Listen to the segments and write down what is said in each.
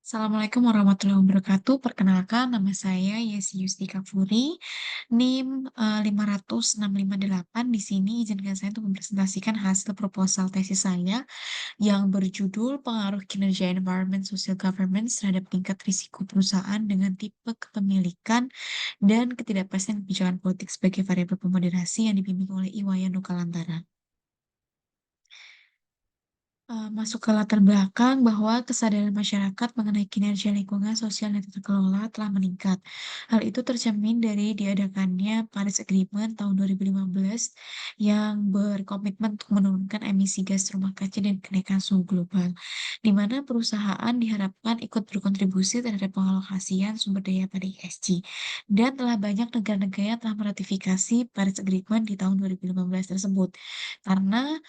Assalamualaikum warahmatullahi wabarakatuh. Perkenalkan, nama saya Yesi Yustika Furi, NIM 50658. Di sini izinkan saya untuk mempresentasikan hasil proposal tesis saya yang berjudul Pengaruh Kinerja Environment Social Governance terhadap tingkat risiko perusahaan dengan tipe kepemilikan dan ketidakpastian kebijakan politik sebagai variabel pemoderasi yang dibimbing oleh Iwayan Nukalantara. Masuk ke latar belakang bahwa kesadaran masyarakat mengenai kinerja lingkungan sosial dan tata kelola telah meningkat. Hal itu tercermin dari diadakannya Paris Agreement tahun 2015 yang berkomitmen untuk menurunkan emisi gas rumah kaca dan kenaikan suhu global, di mana perusahaan diharapkan ikut berkontribusi terhadap pengalokasian sumber daya pada ESG. Dan telah banyak negara-negara yang telah meratifikasi Paris Agreement di tahun 2015 tersebut. Karena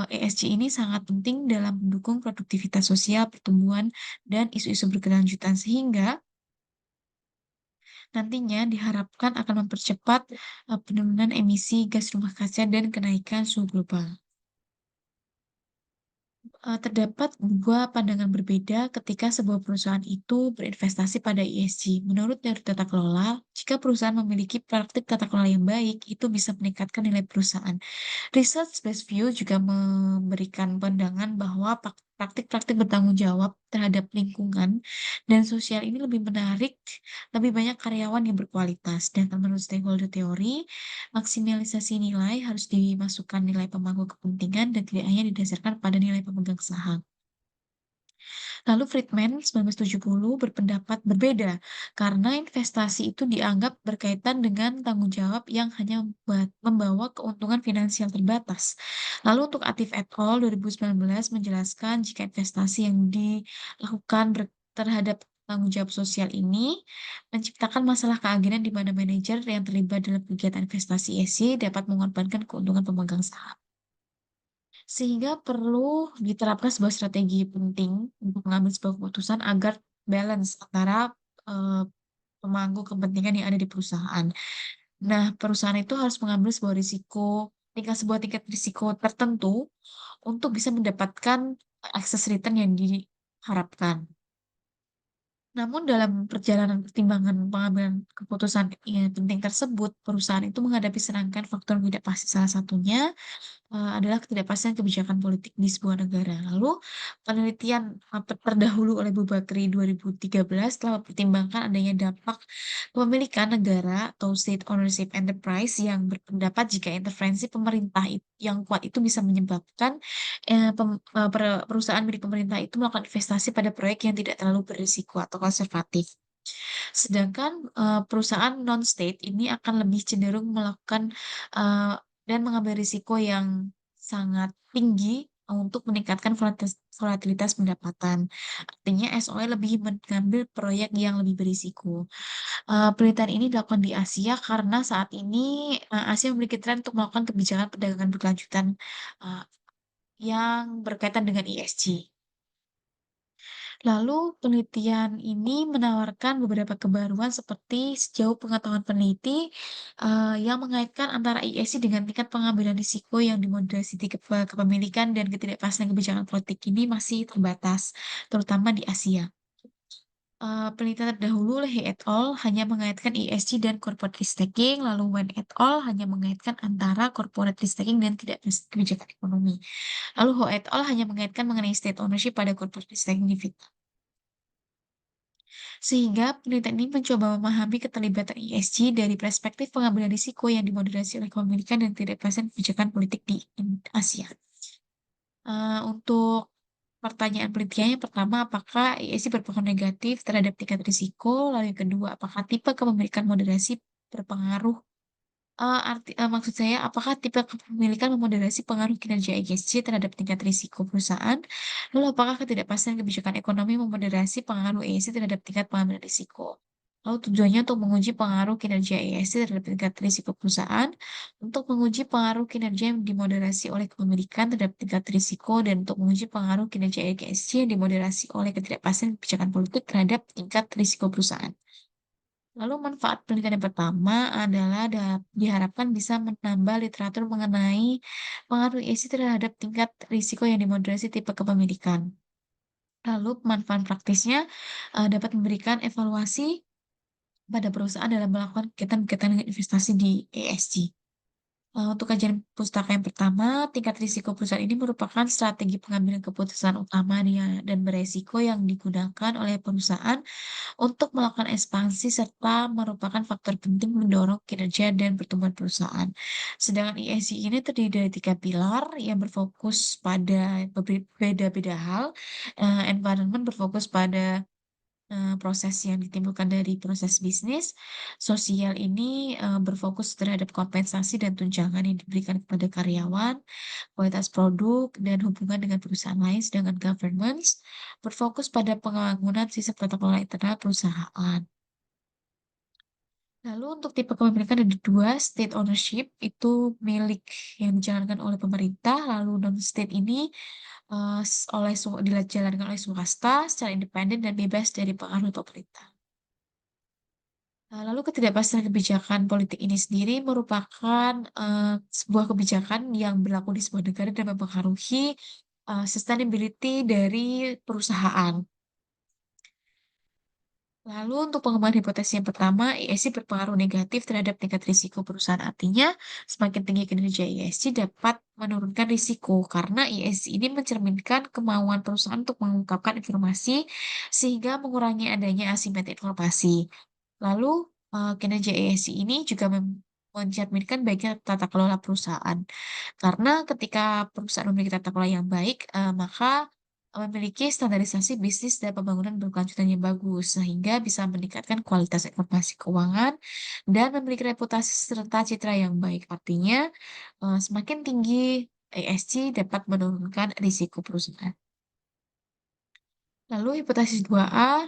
ESG ini sangat penting dalam mendukung produktivitas sosial, pertumbuhan, dan isu-isu berkelanjutan sehingga nantinya diharapkan akan mempercepat penurunan emisi gas rumah kaca dan kenaikan suhu global. Terdapat dua pandangan berbeda ketika sebuah perusahaan itu berinvestasi pada ESG. Menurut teori tata kelola, jika perusahaan memiliki praktik tata kelola yang baik, itu bisa meningkatkan nilai perusahaan. Research-based view juga memberikan pandangan bahwa praktik-praktik bertanggung jawab terhadap lingkungan dan sosial ini lebih menarik, lebih banyak karyawan yang berkualitas. Dan menurut stakeholder teori, maksimalisasi nilai harus dimasukkan nilai pemangku kepentingan dan tidak hanya didasarkan pada nilai pemegang saham. Lalu Friedman 1970 berpendapat berbeda karena investasi itu dianggap berkaitan dengan tanggung jawab yang hanya membawa keuntungan finansial terbatas. Lalu untuk Atif et al. 2019 menjelaskan jika investasi yang dilakukan terhadap tanggung jawab sosial ini menciptakan masalah keagenan di mana manajer yang terlibat dalam kegiatan investasi ESG dapat mengorbankan keuntungan pemegang saham. Sehingga perlu diterapkan sebuah strategi penting untuk mengambil sebuah keputusan agar balance antara eh, pemangku kepentingan yang ada di perusahaan. Nah, perusahaan itu harus mengambil sebuah risiko, sebuah tingkat risiko tertentu untuk bisa mendapatkan akses return yang diharapkan. Namun dalam perjalanan pertimbangan pengambilan keputusan penting tersebut, perusahaan itu menghadapi serangkaian faktor yang tidak pasti. Salah satunya adalah ketidakpastian kebijakan politik di sebuah negara. Lalu penelitian terdahulu oleh Bubakri 2013 telah mempertimbangkan adanya dampak kepemilikan negara atau state ownership enterprise yang berpendapat jika intervensi pemerintah yang kuat itu bisa menyebabkan perusahaan milik pemerintah itu melakukan investasi pada proyek yang tidak terlalu berisiko atau konservatif. Sedangkan perusahaan non-state ini akan lebih cenderung melakukan eh, dan mengambil risiko yang sangat tinggi untuk meningkatkan volatilitas pendapatan. Artinya SOE lebih mengambil proyek yang lebih berisiko. Penelitian ini dilakukan di Asia karena saat ini Asia memiliki tren untuk melakukan kebijakan perdagangan berkelanjutan eh, yang berkaitan dengan ESG. Lalu penelitian ini menawarkan beberapa kebaruan seperti sejauh pengetahuan peneliti yang mengaitkan antara ESG dengan tingkat pengambilan risiko yang dimoderasi di kepemilikan dan ketidakpastian kebijakan politik ini masih terbatas, terutama di Asia. Penelitian terdahulu oleh He et al. Hanya mengaitkan ESG dan corporate risk taking, lalu Wen et al. Hanya mengaitkan antara corporate risk taking dan tidak kebijakan ekonomi. Lalu Ho et al. Hanya mengaitkan mengenai state ownership pada corporate risk taking di Vietnam. Sehingga penelitian ini mencoba memahami keterlibatan ESG dari perspektif pengambilan risiko yang dimoderasi oleh kepemilikan dan ketidakpastian kebijakan politik di Asia. Untuk pertanyaan penelitiannya pertama, apakah ESG berpengaruh negatif terhadap tingkat risiko? Lalu yang kedua, apakah tipe kepemilikan moderasi berpengaruh? Maksud saya, apakah tipe kepemilikan memoderasi pengaruh kinerja ESG terhadap tingkat risiko perusahaan? Lalu, apakah ketidakpastian kebijakan ekonomi memoderasi pengaruh ESG terhadap tingkat pengambilan risiko? Lalu tujuannya untuk menguji pengaruh kinerja ESG terhadap tingkat risiko perusahaan, untuk menguji pengaruh kinerja yang dimoderasi oleh kepemilikan terhadap tingkat risiko, dan untuk menguji pengaruh kinerja ESG yang dimoderasi oleh ketidakpastian kebijakan politik terhadap tingkat risiko perusahaan. Lalu manfaat penelitian yang pertama adalah diharapkan bisa menambah literatur mengenai pengaruh ESG terhadap tingkat risiko yang dimoderasi tipe kepemilikan. Lalu pemanfaatan praktisnya, dapat memberikan evaluasi pada perusahaan dalam melakukan kegiatan-kegiatan investasi di ESG. Untuk kajian pustaka yang pertama, tingkat risiko perusahaan ini merupakan strategi pengambilan keputusan utama dan beresiko yang digunakan oleh perusahaan untuk melakukan ekspansi serta merupakan faktor penting mendorong kinerja dan pertumbuhan perusahaan. Sedangkan ESG ini terdiri dari 3 pilar yang berfokus pada berbeda-beda hal. Environment berfokus pada proses yang ditimbulkan dari proses bisnis. Sosial ini berfokus terhadap kompensasi dan tunjangan yang diberikan kepada karyawan, kualitas produk, dan hubungan dengan perusahaan lain. Sedangkan governance berfokus pada pembangunan sistem tata kelola internal perusahaan. Lalu untuk tipe kepemilikan ada dua, state ownership itu milik yang dijalankan oleh pemerintah, lalu non-state ini dijalankan oleh swasta secara independen dan bebas dari pengaruh pemerintah. Lalu ketidakpastian kebijakan politik ini sendiri merupakan sebuah kebijakan yang berlaku di sebuah negara dan mempengaruhi sustainability dari perusahaan. Lalu untuk pengembangan hipotesis yang pertama, ESG berpengaruh negatif terhadap tingkat risiko perusahaan. Artinya, semakin tinggi kinerja ESG dapat menurunkan risiko karena ESG ini mencerminkan kemauan perusahaan untuk mengungkapkan informasi sehingga mengurangi adanya asimetri informasi. Lalu, kinerja ESG ini juga mencerminkan baiknya tata kelola perusahaan. Karena ketika perusahaan memiliki tata kelola yang baik, maka memiliki standarisasi bisnis dan pembangunan berkelanjutan yang bagus, sehingga bisa meningkatkan kualitas informasi keuangan dan memiliki reputasi serta citra yang baik. Artinya, semakin tinggi ESG dapat menurunkan risiko perusahaan. Lalu hipotesis 2A,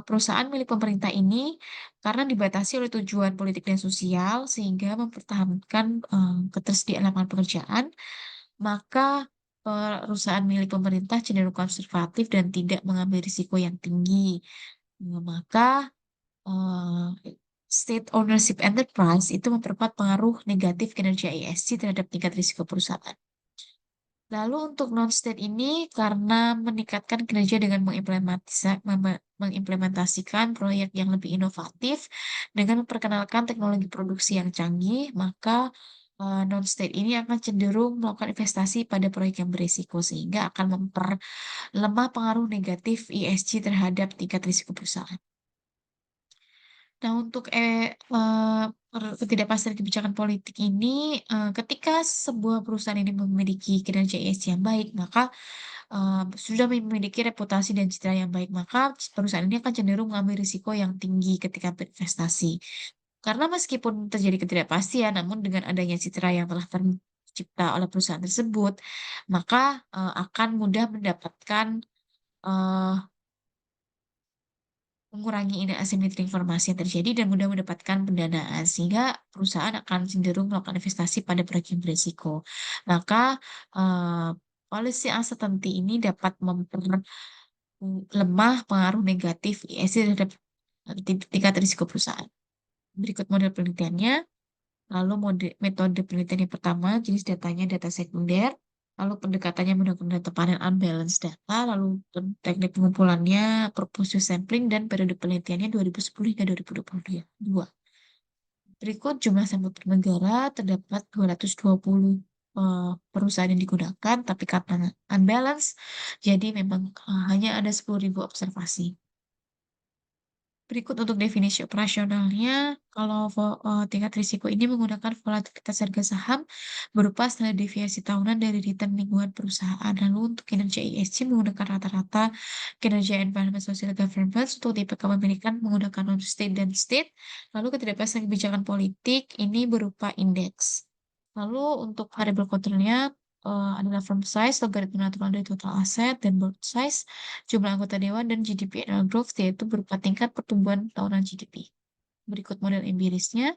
perusahaan milik pemerintah ini karena dibatasi oleh tujuan politik dan sosial sehingga mempertahankan ketersediaan lapangan pekerjaan, maka perusahaan milik pemerintah cenderung konservatif dan tidak mengambil risiko yang tinggi. Maka eh, state ownership enterprise itu memperkuat pengaruh negatif kinerja ESG terhadap tingkat risiko perusahaan. Lalu untuk non-state ini karena meningkatkan kinerja dengan mengimplementasikan proyek yang lebih inovatif dengan memperkenalkan teknologi produksi yang canggih, maka non-state ini akan cenderung melakukan investasi pada proyek yang berisiko sehingga akan memperlemah pengaruh negatif ESG terhadap tingkat risiko perusahaan. Nah, untuk ketidakpastian kebijakan politik ini, ketika sebuah perusahaan ini memiliki kinerja ESG yang baik, maka sudah memiliki reputasi dan citra yang baik, maka perusahaan ini akan cenderung mengambil risiko yang tinggi ketika berinvestasi. Karena meskipun terjadi ketidakpastian, namun dengan adanya citra yang telah tercipta oleh perusahaan tersebut, maka akan mudah mendapatkan eh, mengurangi ini asimetri informasi yang terjadi dan mudah mendapatkan pendanaan sehingga perusahaan akan cenderung melakukan investasi pada proyek yang berisiko. Maka eh, policy uncertainty ini dapat memperlemah pengaruh negatif ESG terhadap tingkat risiko perusahaan. Berikut model penelitiannya. Lalu metode penelitian yang pertama, jenis datanya data sekunder. Lalu pendekatannya menggunakan data panel unbalanced data. Lalu teknik pengumpulannya purposive sampling dan periode penelitiannya 2010 hingga 2022. Berikut jumlah sampel per negara terdapat 220 perusahaan yang digunakan, tapi karena unbalanced, jadi memang hanya ada 10.000 observasi. Berikut untuk definisi operasionalnya, kalau tingkat risiko ini menggunakan volatilitas harga saham berupa standar deviasi tahunan dari return lingkungan perusahaan. Lalu untuk kinerja ESG menggunakan rata-rata kinerja environment social governance untuk tipe kepemilikan menggunakan non-state dan state. Lalu ketidakpastian kebijakan politik ini berupa indeks. Lalu untuk variable kontrolnya adalah firm size, logaritma natural dari total aset, dan board size, jumlah anggota dewan, dan GDP annual growth, yaitu berupa tingkat pertumbuhan tahunan GDP. Berikut model empirisnya.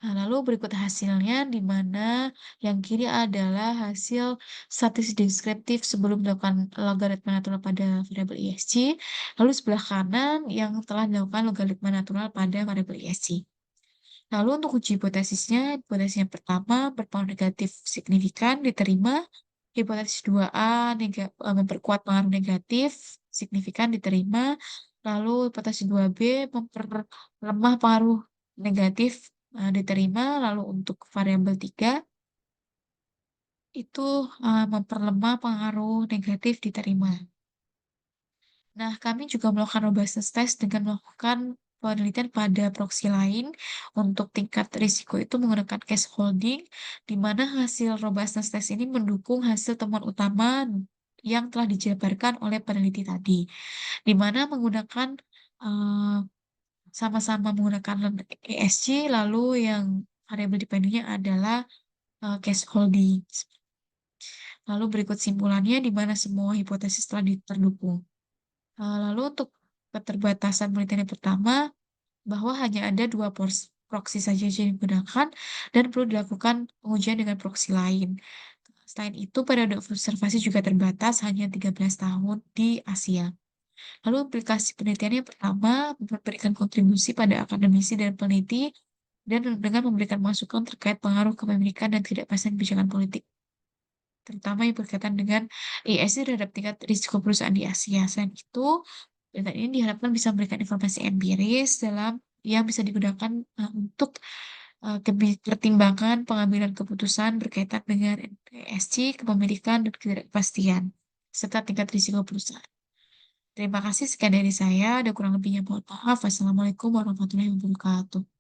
Nah, lalu berikut hasilnya, di mana yang kiri adalah hasil statistik deskriptif sebelum dilakukan logaritma natural pada variabel ESG, lalu sebelah kanan yang telah dilakukan logaritma natural pada variabel ESG. Lalu untuk uji hipotesis yang pertama berpengaruh negatif signifikan diterima, Hipotesis 2A memperkuat pengaruh negatif signifikan diterima. Lalu hipotesis 2B memperlemah pengaruh negatif diterima. Lalu untuk variabel 3 itu memperlemah pengaruh negatif diterima. Nah, kami juga melakukan robustness test dengan melakukan penelitian pada proksi lain untuk tingkat risiko itu menggunakan case holding, di mana hasil robustness test ini mendukung hasil temuan utama yang telah dijabarkan oleh peneliti tadi, di mana menggunakan eh, sama-sama menggunakan ESG, lalu yang variabel dependentnya adalah case holding. Lalu berikut simpulannya di mana semua hipotesis telah terdukung. Lalu untuk keterbatasan penelitian yang pertama, bahwa hanya ada dua proksi saja yang digunakan dan perlu dilakukan pengujian dengan proksi lain. Selain itu, periode observasi juga terbatas, hanya 13 tahun di Asia. Lalu aplikasi penelitian yang pertama memberikan kontribusi pada akademisi dan peneliti dan dengan memberikan masukan terkait pengaruh kepemilikan dan ketidakpastian kebijakan politik, terutama yang berkaitan dengan ESG terhadap tingkat risiko perusahaan di Asia. Selain itu, data ini diharapkan bisa memberikan informasi empiris yang bisa digunakan untuk pertimbangan pengambilan keputusan berkaitan dengan ESG, kepemilikan, dan ketidakpastian, serta tingkat risiko perusahaan. Terima kasih, sekian dari saya. Ada kurang lebihnya mohon maaf. Wassalamualaikum warahmatullahi wabarakatuh.